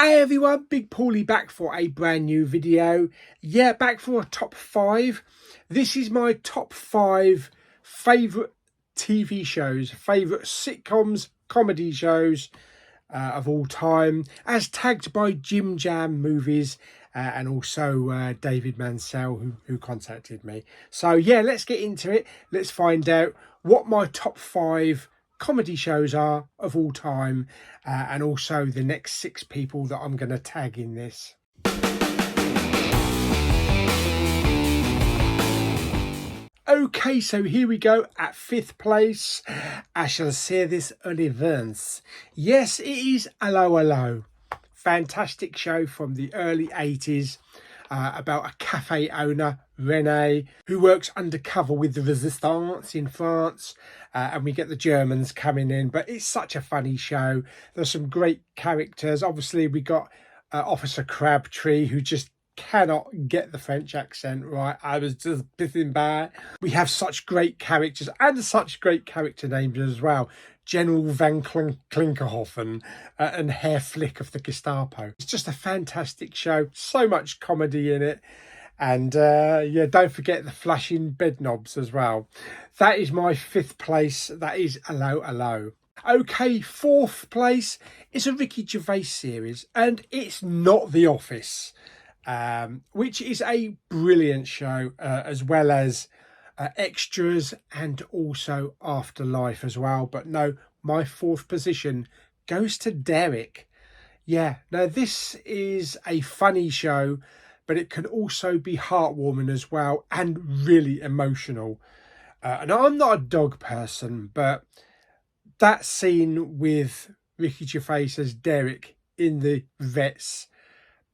Hey everyone, Big Pauly back for a brand new video. Yeah, back for a top 5. This is my top 5 favourite TV shows, favourite sitcoms, comedy shows of all time, as tagged by Jim Jam Movies and also David Mansell who contacted me. So yeah, let's get into it. Let's find out what my top 5 comedy shows are of all time and also the next 6 people that I'm going to tag in this. Okay, so here we go at 5th place. I shall say this en advance. Yes, it is Allo, Allo. Fantastic show from the early 80s about a cafe owner, René, who works undercover with the Resistance in France. And we get the Germans coming in, but it's such a funny show. There's some great characters. Obviously, we got Officer Crabtree, who just cannot get the French accent right. I was just pissing bad. We have such great characters and such great character names as well. General Van Klinkerhoffen and Herr Flick of the Gestapo. It's just a fantastic show. So much comedy in it. And yeah, don't forget the flashing bed knobs as well. That is my 5th place. That is Allo, Allo. Okay, 4th place is a Ricky Gervais series, and it's not The Office, which is a brilliant show, as well as Extras and also Afterlife as well. But no, my 4th position goes to Derek. Yeah, now this is a funny show, but it can also be heartwarming as well and really emotional. And I'm not a dog person, but that scene with Ricky Gervais as Derek in the vets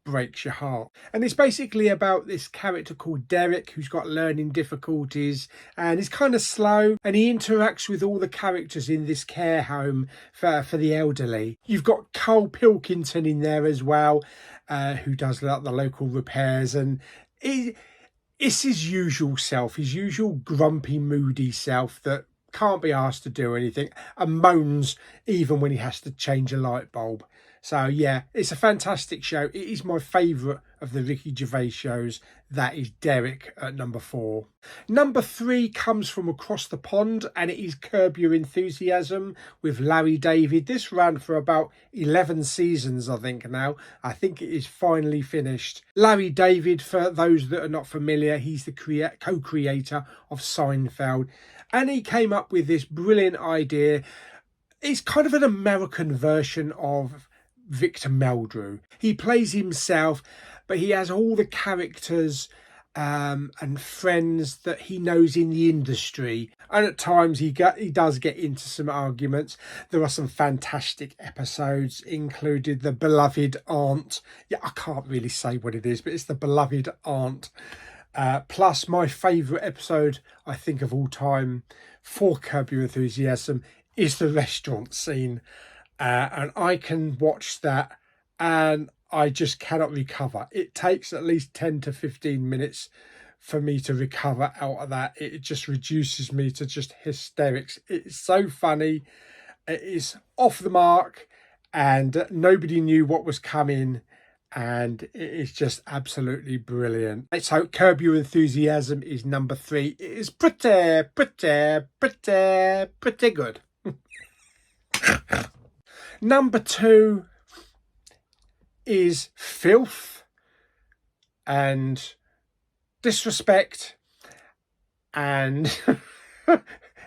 breaks your heart. And it's basically about this character called Derek who's got learning difficulties and he's kind of slow, and he interacts with all the characters in this care home for the elderly. You've got Carl Pilkington in there as well, who does like the local repairs, and it's his usual self, his usual grumpy, moody self that can't be asked to do anything and moans even when he has to change a light bulb. So yeah, it's a fantastic show. It is my favourite of the Ricky Gervais shows. That is Derek at number 4. Number 3 comes from across the pond, and it is Curb Your Enthusiasm with Larry David. This ran for about 11 seasons, I think now. I think it is finally finished. Larry David, for those that are not familiar, he's the co-creator of Seinfeld, and he came up with this brilliant idea. It's kind of an American version of Victor Meldrew. He plays himself, but he has all the characters and friends that he knows in the industry, and at times he does get into some arguments. There are some fantastic episodes, included The Beloved Aunt. Yeah, I can't really say what it is, but it's The Beloved Aunt. Plus my favourite episode, I think, of all time for Curb Your Enthusiasm is the restaurant scene. And I can watch that and I just cannot recover. It takes at least 10 to 15 minutes for me to recover out of that. It just reduces me to just hysterics. It's so funny. It is off the mark and nobody knew what was coming. And it is just absolutely brilliant. So Curb Your Enthusiasm is number 3. It is pretty good. Number 2 is filth and disrespect and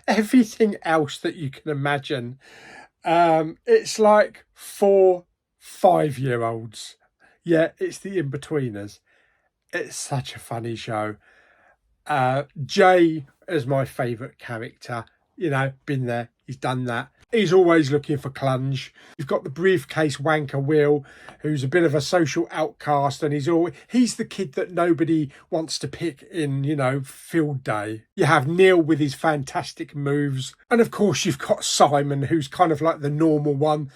everything else that you can imagine. It's like 4 5-year-olds. Yeah, it's the Inbetweeners. It's such a funny show. Jay is my favourite character. You know, been there, he's done that. He's always looking for clunge. You've got the briefcase wanker Will, who's a bit of a social outcast, and he's the kid that nobody wants to pick in, you know, field day. You have Neil with his fantastic moves, and of course you've got Simon, who's kind of like the normal one,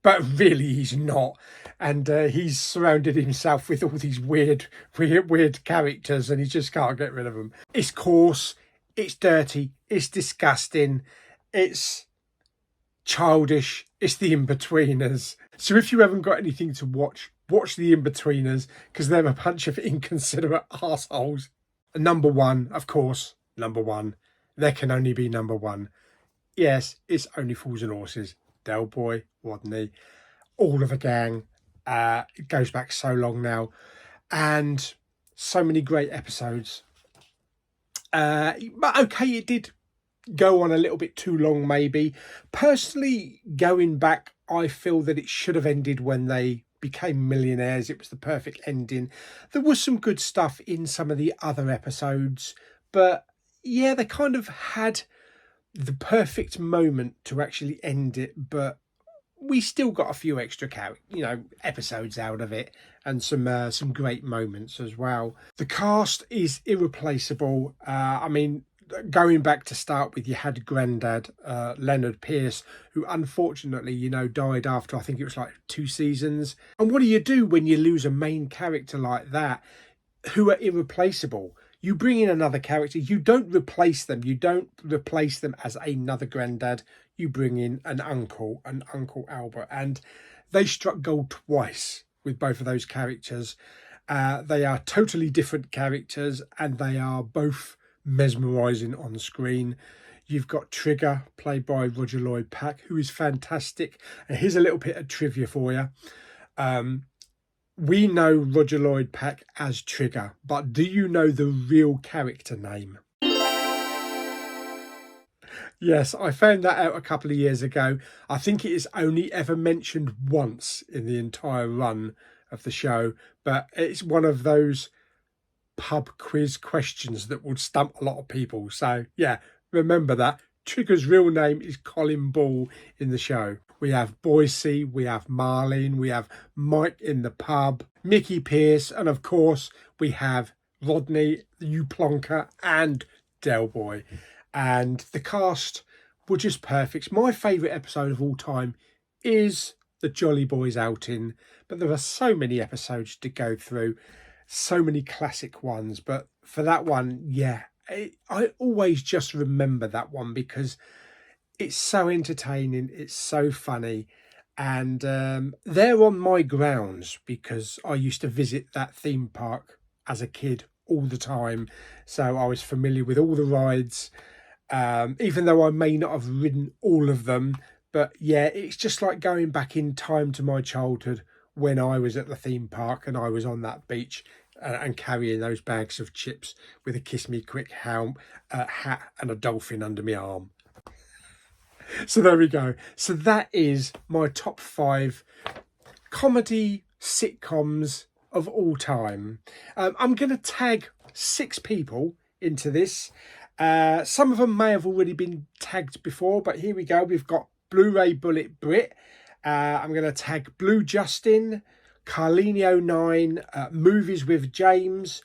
but really he's not. And he's surrounded himself with all these weird characters, and he just can't get rid of them. It's coarse, it's dirty, it's disgusting, it's childish. It's the Inbetweeners. So if you haven't got anything to watch, watch the Inbetweeners, because they're a bunch of inconsiderate assholes. Number one, of course, number one. There can only be number one. Yes, it's Only Fools and Horses. Del Boy, Rodney, all of the gang. It goes back so long now. And so many great episodes. But okay, it did go on a little bit too long, maybe. Personally, going back, I feel that it should have ended when they became millionaires. It was the perfect ending. There was some good stuff in some of the other episodes, but yeah, they kind of had the perfect moment to actually end it, but we still got a few extra episodes out of it, and some great moments as well. The cast is irreplaceable. I mean, going back to start with, you had Grandad, Leonard Pierce, who unfortunately, died after, I think it was like 2 seasons. And what do you do when you lose a main character like that, who are irreplaceable? You bring in another character. You don't replace them. You don't replace them as another Grandad. You bring in an Uncle Albert. And they struck gold twice with both of those characters. They are totally different characters, and they are both mesmerising on screen. You've got Trigger, played by Roger Lloyd Pack, who is fantastic. And here's a little bit of trivia for you. We know Roger Lloyd Pack as Trigger, but do you know the real character name? Yes, I found that out a couple of years ago. I think it is only ever mentioned once in the entire run of the show, but it's one of those pub quiz questions that would stump a lot of people. So yeah, remember that. Trigger's real name is Colin Ball in the show. We have Boise, we have Marlene, we have Mike in the pub, Mickey Pierce, and of course we have Rodney, the Plonker, and Del Boy. And the cast were just perfect. My favourite episode of all time is the Jolly Boys outing, but there are so many episodes to go through, so many classic ones. But for that one, yeah, I always just remember that one because it's so entertaining, it's so funny, and they're on my grounds because I used to visit that theme park as a kid all the time, so I was familiar with all the rides, even though I may not have ridden all of them. But yeah, it's just like going back in time to my childhood when I was at the theme park and I was on that beach and carrying those bags of chips with a Kiss Me Quick hat and a dolphin under my arm. So there we go. So that is my top 5 comedy sitcoms of all time. I'm going to tag 6 people into this. Some of them may have already been tagged before, but here we go. We've got Blu-ray Bullet Brit. I'm going to tag Blue Justin, Carlini09, Movies with James,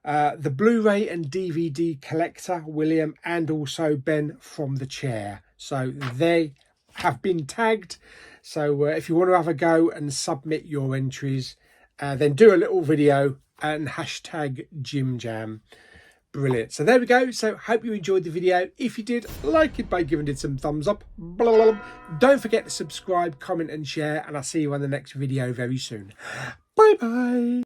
the Blu-ray and DVD collector, William, and also Ben from the Chair. So they have been tagged. So if you want to have a go and submit your entries, then do a little video and hashtag Jim Jam. Brilliant. So there we go. So hope you enjoyed the video. If you did, like it by giving it some thumbs up. Blah, blah, blah. Don't forget to subscribe, comment and share, and I'll see you on the next video very soon. Bye bye.